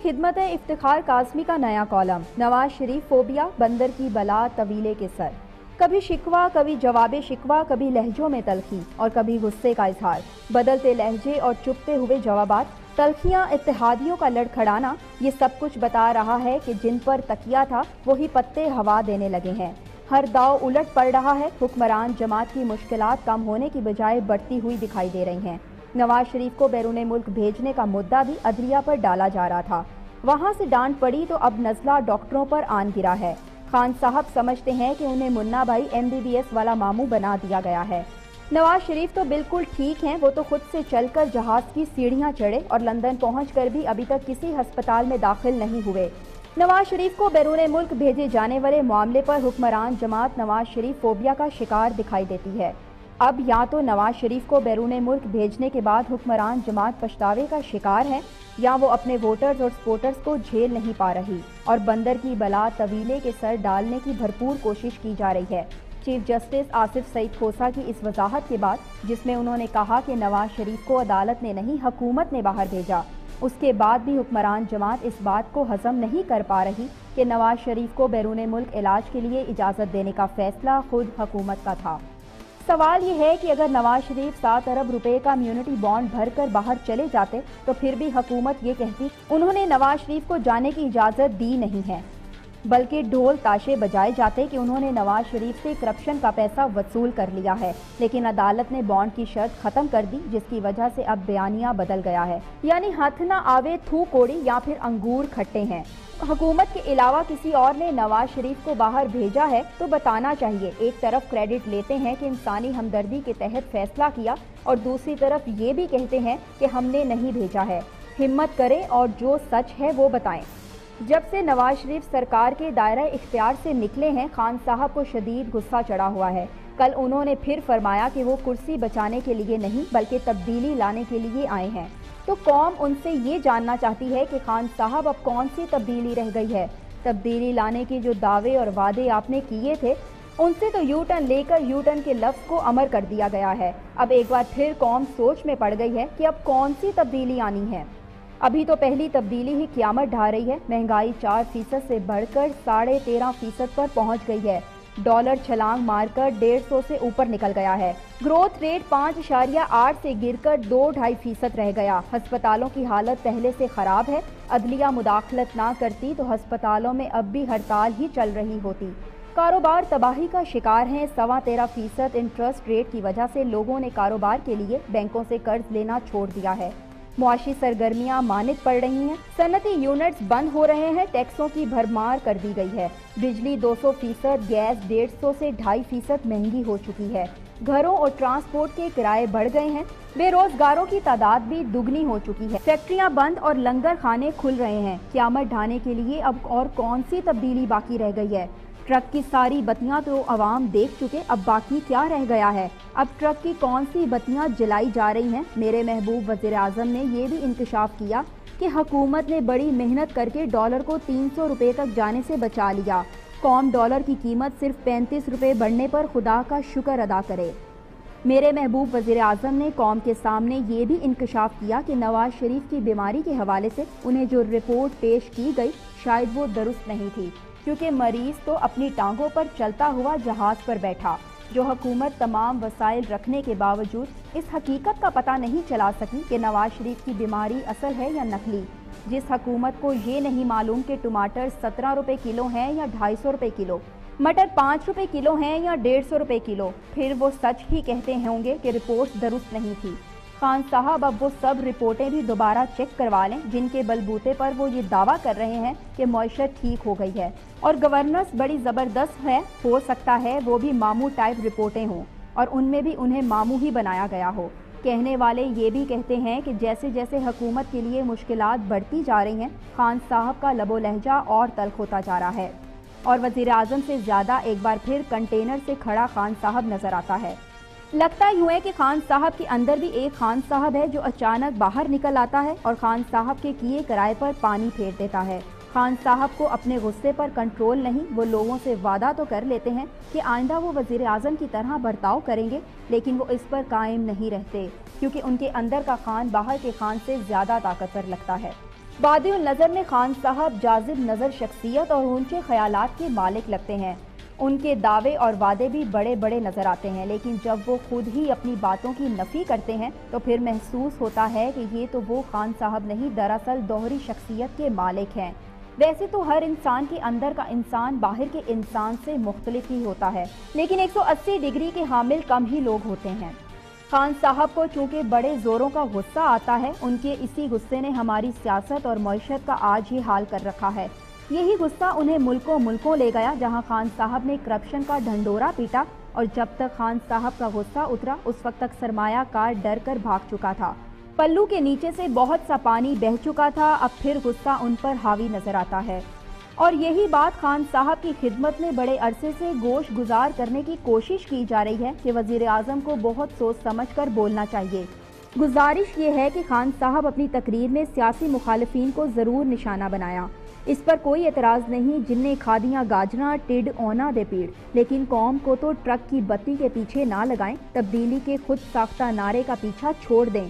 खिदमत इफ्तिखार काज़मी का नया कॉलम। नवाज शरीफ फोबिया, बंदर की बला तवीले के सर। कभी शिकवा, कभी जवाब शिकवा, कभी लहजों में तलखी और कभी गुस्से का इजहार। बदलते लहजे और चुपते हुए जवाबात, तलखियां, इत्तेहादियों का लड़खड़ाना, ये सब कुछ बता रहा है कि जिन पर तकिया था वही पत्ते हवा देने लगे हैं। हर दाव उलट पड़ रहा है। हुक्मरान जमात की मुश्किलात कम होने की बजाय बढ़ती हुई दिखाई दे रही हैं। नवाज शरीफ को बैरून मुल्क भेजने का मुद्दा भी अदलिया पर डाला जा रहा था। वहां से डांट पड़ी तो अब नज़ला डॉक्टरों पर आन गिरा है। खान साहब समझते हैं कि उन्हें मुन्ना भाई MBBS वाला मामू बना दिया गया है। नवाज शरीफ तो बिल्कुल ठीक हैं, वो तो खुद से चलकर जहाज की सीढ़ियां चढ़े और लंदन पहुंचकर भी अभी तक किसी अस्पताल में दाखिल नहीं हुए। नवाज शरीफ को बैरून मुल्क भेजे जाने वाले मामले पर हुक्मरान जमात नवाज शरीफ फोबिया का शिकार दिखाई देती है। अब या तो नवाज शरीफ को बैरून मुल्क भेजने के बाद हुक्मरान जमात पछतावे का शिकार है, या वो अपने वोटर्स और सपोर्टर्स को झेल नहीं पा रही और बंदर की बला तवीले के सर डालने की भरपूर कोशिश की जा रही है। चीफ जस्टिस आसिफ सईद खोसा की इस वजाहत के बाद, जिसमें उन्होंने कहा कि नवाज शरीफ को अदालत ने नहीं हुकूमत ने बाहर भेजा, उसके बाद भी हुक्मरान जमात इस बात को हजम नहीं कर पा रही कि नवाज शरीफ को बैरून मुल्क इलाज के लिए इजाज़त देने का फैसला खुद हुकूमत का था। सवाल ये है कि अगर नवाज शरीफ 7 अरब रुपए का इम्यूनिटी बॉन्ड भरकर बाहर चले जाते तो फिर भी हुकूमत ये कहती उन्होंने नवाज शरीफ को जाने की इजाज़त दी नहीं है, बल्कि ढोल ताशे बजाए जाते कि उन्होंने नवाज शरीफ से करप्शन का पैसा वसूल कर लिया है। लेकिन अदालत ने बॉन्ड की शर्त खत्म कर दी, जिसकी वजह से अब बयानिया बदल गया है, यानी हाथ ना आवे थू कोड़ी या फिर अंगूर खट्टे हैं। हुकूमत के अलावा किसी और ने नवाज शरीफ को बाहर भेजा है तो बताना चाहिए। एक तरफ क्रेडिट लेते हैं कि इंसानी हमदर्दी के तहत फैसला किया और दूसरी तरफ ये भी कहते हैं कि हमने नहीं भेजा है। हिम्मत करें और जो सच है वो बताएं। जब से नवाज शरीफ सरकार के दायरा इख्तियार से निकले हैं, खान साहब को शदीद गुस्सा चढ़ा हुआ है। कल उन्होंने फिर फरमाया कि वो कुर्सी बचाने के लिए नहीं बल्कि तब्दीली लाने के लिए आए हैं। तो कौम उनसे ये जानना चाहती है कि खान साहब अब कौन सी तब्दीली रह गई है। तब्दीली लाने के जो दावे और वादे आपने किए थे, उनसे तो यू टर्न लेकर यू टर्न के लफ्ज़ को अमर कर दिया गया है। अब एक बार फिर कौम सोच में पड़ गई है कि अब कौन सी तब्दीली आनी है। अभी तो पहली तब्दीली ही क़यामत ढा रही है। महंगाई 4% से बढ़कर 13.5% पर पहुंच गई है। डॉलर छलांग मारकर 150 से ऊपर निकल गया है। ग्रोथ रेट 5.8 से गिरकर 2-2.5% रह गया। अस्पतालों की हालत पहले से खराब है। अदलिया मुदाखलत ना करती तो अस्पतालों में अब भी हड़ताल ही चल रही होती। कारोबार तबाही का शिकार हैं। 13.25% इंटरेस्ट रेट की वजह से लोगों ने कारोबार के लिए बैंकों से कर्ज लेना छोड़ दिया है। मुआशी सरगर्मियां मानित पड़ रही हैं। सनती यूनिट्स बंद हो रहे हैं। टैक्सों की भरमार कर दी गई है। बिजली 200%, गैस 150 से 2.5% महंगी हो चुकी है। घरों और ट्रांसपोर्ट के किराए बढ़ गए हैं। बेरोजगारों की तादाद भी दुगनी हो चुकी है। फैक्ट्रियां बंद और लंगर खाने खुल रहे हैं। क़यामत ढाने के लिए अब और कौन सी तब्दीली बाकी रह गई है। ट्रक की सारी बत्तियां तो अवाम देख चुके, अब बाकी क्या रह गया है। अब ट्रक की कौन सी बत्तियां जलाई जा रही हैं। मेरे महबूब वज़ीर आज़म ने ये भी इंकशाफ किया कि हुकूमत ने बड़ी मेहनत करके डॉलर को 300 रुपये तक जाने से बचा लिया। कौम डॉलर की कीमत सिर्फ 35 रुपये बढ़ने पर खुदा का शुक्र अदा करे। मेरे महबूब वज़ीर आज़म ने कौम के सामने ये भी इंकशाफ किया कि नवाज शरीफ की बीमारी के हवाले से उन्हें जो रिपोर्ट पेश की गई शायद वो दुरुस्त नहीं थी, क्योंकि मरीज तो अपनी टांगों पर चलता हुआ जहाज पर बैठा। जो हुकूमत तमाम वसाइल रखने के बावजूद इस हकीकत का पता नहीं चला सकी कि नवाज शरीफ की बीमारी असल है या नकली। जिस हुकूमत को ये नहीं मालूम कि टमाटर 17 रुपये किलो हैं या 250 रुपये किलो, मटर 5 रुपये किलो हैं या 150 रुपये किलो, फिर वो सच ही कहते होंगे कि रिपोर्ट दुरुस्त नहीं थी। खान साहब अब वो सब रिपोर्टें भी दोबारा चेक करवा लें जिनके बलबूते पर वो ये दावा कर रहे हैं कि मईशत ठीक हो गई है और गवर्नेंस बड़ी ज़बरदस्त है। हो सकता है वो भी मामू टाइप रिपोर्टें हों और उनमें भी उन्हें मामू ही बनाया गया हो। कहने वाले ये भी कहते हैं कि जैसे जैसे हुकूमत के लिए मुश्किलात बढ़ती जा रही हैं, खान साहब का लबो लहजा और तल्ख होता जा रहा है और वज़ीर आज़म से ज़्यादा एक बार फिर कंटेनर से खड़ा खान साहब नज़र आता है। लगता यूँ है कि खान साहब के अंदर भी एक खान साहब है जो अचानक बाहर निकल आता है और खान साहब के किए किराए पर पानी फेर देता है। खान साहब को अपने गुस्से पर कंट्रोल नहीं। वो लोगों से वादा तो कर लेते हैं कि आइंदा वो वज़ीर आज़म की तरह बर्ताव करेंगे, लेकिन वो इस पर कायम नहीं रहते, क्योंकि उनके अंदर का खान बाहर के खान से ज़्यादा ताकतवर लगता है। बादिउल नज़र में खान साहब जाजिब नज़र शख्सियत और ऊंचे ख्यालात के मालिक लगते हैं। उनके दावे और वादे भी बड़े बड़े नज़र आते हैं, लेकिन जब वो खुद ही अपनी बातों की नफ़ी करते हैं तो फिर महसूस होता है कि ये तो वो खान साहब नहीं, दरअसल दोहरी शख्सियत के मालिक हैं। वैसे तो हर इंसान के अंदर का इंसान बाहर के इंसान से मुख्तलिफ ही होता है, लेकिन 180 डिग्री के हामिल कम ही लोग होते हैं। खान साहब को चूंकि बड़े ज़ोरों का गुस्सा आता है, उनके इसी गुस्से ने हमारी सियासत और मईशत का आज ही हाल कर रखा है। यही गुस्सा उन्हें मुल्कों ले गया जहां खान साहब ने करप्शन का ढंडोरा पीटा, और जब तक खान साहब का गुस्सा उतरा उस वक्त तक सरमायाकार डर कर भाग चुका था। पल्लू के नीचे से बहुत सा पानी बह चुका था, अब फिर गुस्सा उन पर हावी नजर आता है। और यही बात खान साहब की खिदमत में बड़े अरसे से गोश गुजार करने की कोशिश की जा रही है कि वजीर आजम को बहुत सोच समझ कर बोलना चाहिए। गुजारिश ये है कि खान साहब अपनी तकरीर में सियासी मुखालिफिन को ज़रूर निशाना बनाया। इस पर कोई एतराज़ नहीं, जिन्हें खादियाँ गाजना टिड ओना दे पीड़, लेकिन कौम को तो ट्रक की बत्ती के पीछे ना लगाएं, तब्दीली के खुद साख्ता नारे का पीछा छोड़ दें।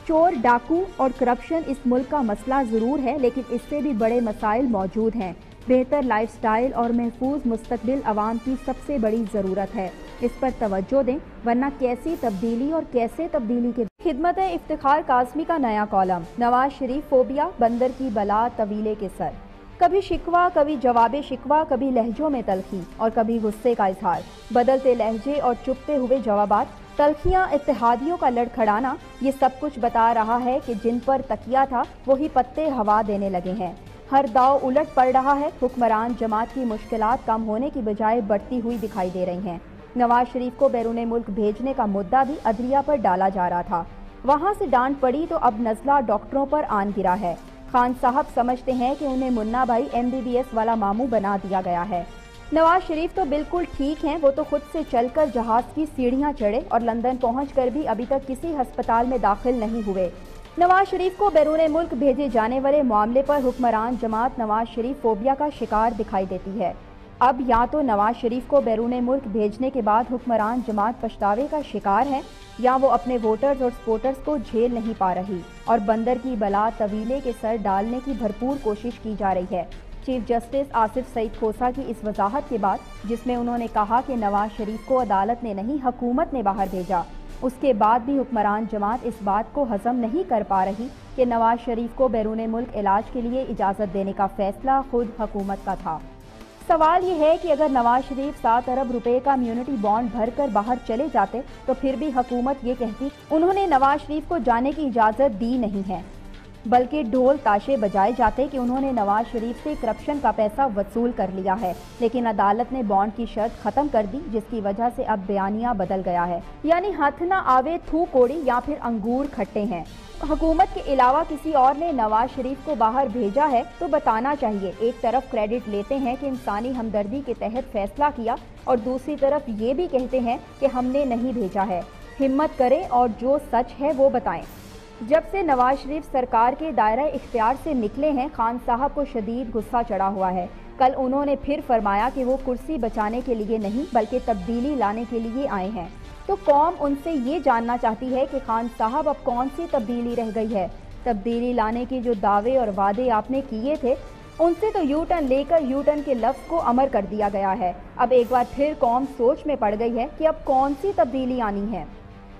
चोर, डाकू और करप्शन इस मुल्क का मसला ज़रूर है, लेकिन इससे भी बड़े मसाइल मौजूद हैं। बेहतर लाइफस्टाइल और महफूज मुस्तकबिल आवाम की सबसे बड़ी ज़रूरत है, इस पर तवज्जो दें, वरना कैसी तब्दीली और कैसे तब्दीली के। खिदमत इफ्तिखार काज़मी का नया कॉलम, नवाज शरीफ फोबिया, बंदर की बला तवीले के सर। कभी शिकवा, कभी जवाबे शिकवा, कभी लहजों में तलखी और कभी गुस्से का इजहार। बदलते लहजे और चुपते हुए जवाबात, तलखियाँ, इत्तेहादियों का लड़खड़ाना, ये सब कुछ बता रहा है कि जिन पर तकिया था वही पत्ते हवा देने लगे हैं। हर दाव उलट पड़ रहा है। हुक्मरान जमात की मुश्किलात कम होने की बजाय बढ़ती हुई दिखाई दे रही हैं। नवाज शरीफ को बैरून मुल्क भेजने का मुद्दा भी अदलिया पर डाला जा रहा था, वहाँ से डांट पड़ी तो अब नज़ला डॉक्टरों पर आन गिरा है। खान साहब समझते हैं कि उन्हें मुन्ना भाई MBBS वाला मामू बना दिया गया है। नवाज शरीफ तो बिल्कुल ठीक हैं, वो तो खुद से चलकर जहाज की सीढ़ियां चढ़े और लंदन पहुंचकर भी अभी तक किसी अस्पताल में दाखिल नहीं हुए। नवाज शरीफ को बैरून मुल्क भेजे जाने वाले मामले पर हुक्मरान जमात नवाज शरीफ फोबिया का शिकार दिखाई देती है। अब या तो नवाज शरीफ को बैरून मुल्क भेजने के बाद हुक्मरान जमात पछतावे का शिकार है, या वो अपने वोटर्स और सपोर्टर्स को झेल नहीं पा रही और बंदर की बला तवीले के सर डालने की भरपूर कोशिश की जा रही है। चीफ जस्टिस आसिफ सईद खोसा की इस वजाहत के बाद, जिसमें उन्होंने कहा कि नवाज शरीफ को अदालत ने नहीं हुकूमत ने बाहर भेजा, उसके बाद भी हुक्मरान जमात इस बात को हजम नहीं कर पा रही कि नवाज शरीफ को बैरून मुल्क इलाज के लिए इजाज़त देने का फैसला खुद हुकूमत का था। सवाल ये है कि अगर नवाज शरीफ 7 अरब रुपए का इम्यूनिटी बॉन्ड भरकर बाहर चले जाते तो फिर भी हुकूमत ये कहती उन्होंने नवाज शरीफ को जाने की इजाज़त दी नहीं है, बल्कि ढोल ताशे बजाए जाते कि उन्होंने नवाज शरीफ से करप्शन का पैसा वसूल कर लिया है। लेकिन अदालत ने बॉन्ड की शर्त खत्म कर दी, जिसकी वजह से अब बयानिया बदल गया है, यानी हाथ ना आवे थू कोड़ी या फिर अंगूर खट्टे हैं। हुकूमत के अलावा किसी और ने नवाज शरीफ को बाहर भेजा है तो बताना चाहिए। एक तरफ क्रेडिट लेते हैं कि इंसानी हमदर्दी के तहत फैसला किया, और दूसरी तरफ ये भी कहते हैं कि हमने नहीं भेजा है। हिम्मत करें और जो सच है वो बताएं। जब से नवाज शरीफ सरकार के दायरा इख्तियार से निकले हैं, खान साहब को शदीद गुस्सा चढ़ा हुआ है। कल उन्होंने फिर फरमाया कि वो कुर्सी बचाने के लिए नहीं बल्कि तब्दीली लाने के लिए आए हैं। तो कौम उनसे ये जानना चाहती है कि खान साहब अब कौन सी तब्दीली रह गई है। तब्दीली लाने के जो दावे और वादे आपने किए थे, उनसे तो यू टर्न लेकर यू टर्न के लफ्ज़ को अमर कर दिया गया है। अब एक बार फिर कौम सोच में पड़ गई है कि अब कौन सी तब्दीली आनी है।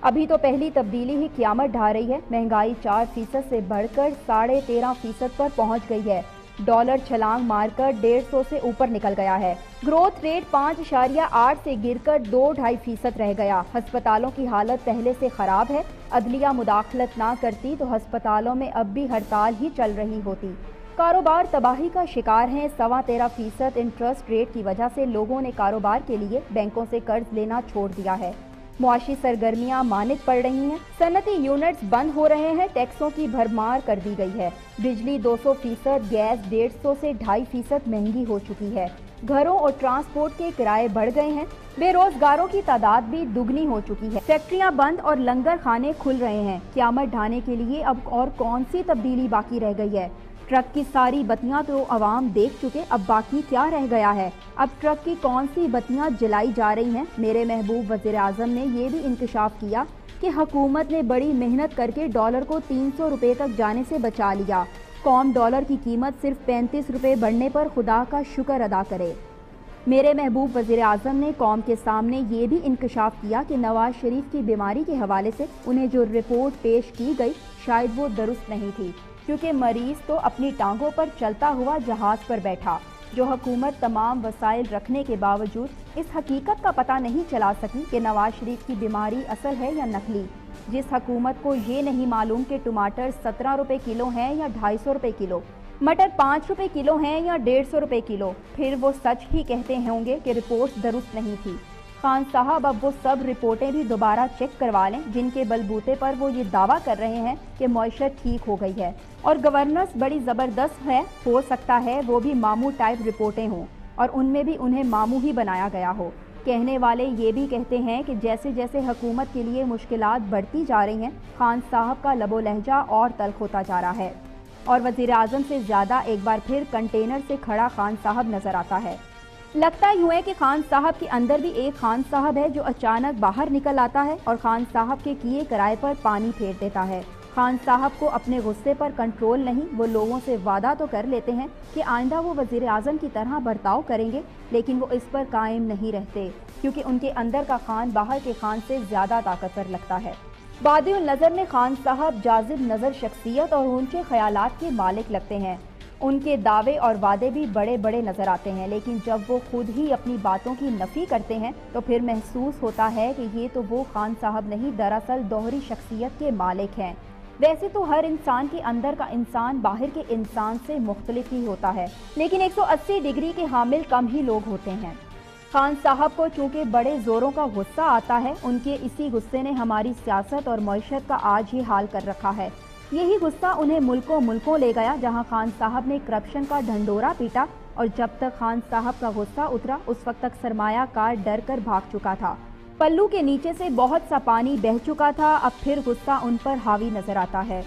अभी तो पहली तब्दीली ही क़यामत ढा रही है। महंगाई 4% से बढ़कर 13.5% पर पहुंच गई है। डॉलर छलांग मारकर 150 से ऊपर निकल गया है। ग्रोथ रेट 5.8 से गिरकर 2-2.5% रह गया। अस्पतालों की हालत पहले से खराब है। अदलिया मुदाखलत ना करती तो अस्पतालों में अब भी हड़ताल ही चल रही होती। कारोबार तबाही का शिकार हैं। 13.25% इंटरेस्ट रेट की वजह से लोगों ने कारोबार के लिए बैंकों से कर्ज लेना छोड़ दिया है। मुआशी सरगर्मियां मानित पड़ रही हैं। सनती यूनिट्स बंद हो रहे हैं। टैक्सों की भरमार कर दी गई है। बिजली 200%, गैस 150 से 2.5% महंगी हो चुकी है। घरों और ट्रांसपोर्ट के किराए बढ़ गए हैं। बेरोजगारों की तादाद भी दुगनी हो चुकी है। फैक्ट्रियां बंद और लंगर खाने खुल रहे हैं। क़यामत ढाने के लिए अब और कौन सी तब्दीली बाकी रह गई है। ट्रक की सारी बत्तियां तो अवाम देख चुके, अब बाकी क्या रह गया है। अब ट्रक की कौन सी बत्तियां जलाई जा रही हैं। मेरे महबूब वज़ीर आज़म ने ये भी इंकशाफ किया कि हुकूमत ने बड़ी मेहनत करके डॉलर को 300 रुपए तक जाने से बचा लिया। कौम डॉलर की कीमत सिर्फ 35 रुपये बढ़ने पर खुदा का शुक्र अदा करे। मेरे महबूब वज़ीर आज़म ने कौम के सामने ये भी इंकशाफ किया कि नवाज शरीफ की बीमारी के हवाले से उन्हें जो रिपोर्ट पेश की गई शायद वो दुरुस्त नहीं थी, क्योंकि मरीज तो अपनी टांगों पर चलता हुआ जहाज पर बैठा। जो हुकूमत तमाम वसाइल रखने के बावजूद इस हकीकत का पता नहीं चला सकी कि नवाज शरीफ की बीमारी असल है या नकली। जिस हुकूमत को ये नहीं मालूम कि टमाटर 17 रुपये किलो हैं या 250 रुपये किलो, मटर 5 रुपये किलो हैं या 150 रुपये किलो, फिर वो सच ही कहते होंगे कि रिपोर्ट दुरुस्त नहीं थी। खान साहब अब वो सब रिपोर्टें भी दोबारा चेक करवा लें जिनके बलबूते पर वो ये दावा कर रहे हैं कि मईशत ठीक हो गई है और गवर्नेंस बड़ी ज़बरदस्त है। हो सकता है वो भी मामू टाइप रिपोर्टें हों और उनमें भी उन्हें मामू ही बनाया गया हो। कहने वाले ये भी कहते हैं कि जैसे जैसे हुकूमत के लिए मुश्किलात बढ़ती जा रही हैं, खान साहब का लबो लहजा और तल्ख होता जा रहा है और वज़ीर आज़म से ज़्यादा एक बार फिर कंटेनर से खड़ा खान साहब नज़र आता है। लगता यूँ है कि खान साहब के अंदर भी एक खान साहब है जो अचानक बाहर निकल आता है और खान साहब के किए किराए पर पानी फेर देता है। खान साहब को अपने गुस्से पर कंट्रोल नहीं, वो लोगों से वादा तो कर लेते हैं कि आइंदा वो वज़ीर आज़म की तरह बर्ताव करेंगे, लेकिन वो इस पर कायम नहीं रहते क्योंकि उनके अंदर का खान बाहर के खान से ज़्यादा ताकतवर लगता है। बादिउल नज़र में खान साहब जाज़िब नज़र शख्सियत और ऊंचे ख्यालात के मालिक लगते हैं। उनके दावे और वादे भी बड़े बड़े नज़र आते हैं, लेकिन जब वो खुद ही अपनी बातों की नफ़ी करते हैं तो फिर महसूस होता है कि ये तो वो खान साहब नहीं, दरअसल दोहरी शख्सियत के मालिक हैं। वैसे तो हर इंसान के अंदर का इंसान बाहर के इंसान से मुख्तलिफ ही होता है, लेकिन 180 डिग्री के हामिल कम ही लोग होते हैं। खान साहब को चूँकि बड़े ज़ोरों का गुस्सा आता है, उनके इसी गुस्से ने हमारी सियासत और मईशत का आज ही हाल कर रखा है। यही गुस्सा उन्हें मुल्कों ले गया जहां खान साहब ने करप्शन का ढंडोरा पीटा और जब तक खान साहब का गुस्सा उतरा उस वक्त तक सरमायाकार डर कर भाग चुका था। पल्लू के नीचे से बहुत सा पानी बह चुका था, अब फिर गुस्सा उन पर हावी नजर आता है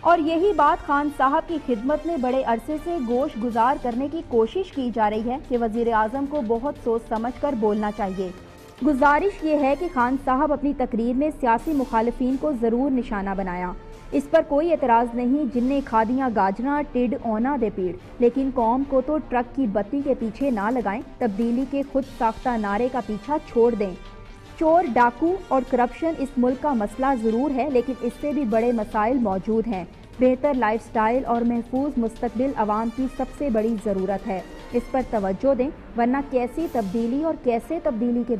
और यही बात खान साहब की खिदमत में बड़े अरसे से गोश गुजार करने की कोशिश की जा रही है कि वज़ीर आज़म को बहुत सोच समझ कर बोलना चाहिए। गुजारिश ये है कि खान साहब अपनी तकरीर में सियासी मुखालिफिन को ज़रूर निशाना बनाया। इस पर कोई एतराज़ नहीं, जिन्ने खादियाँ गाजना टिड ओना दे पीड़, लेकिन कौम को तो ट्रक की बत्ती के पीछे ना लगाएं, तब्दीली के खुद साख्ता नारे का पीछा छोड़ दें। चोर डाकू और करप्शन इस मुल्क का मसला ज़रूर है, लेकिन इससे भी बड़े मसाइल मौजूद हैं। बेहतर लाइफस्टाइल और महफूज मुस्तकबिल आवाम की सबसे बड़ी ज़रूरत है, इस पर तवज्जो दें, वरना कैसी तब्दीली और कैसे तब्दीली के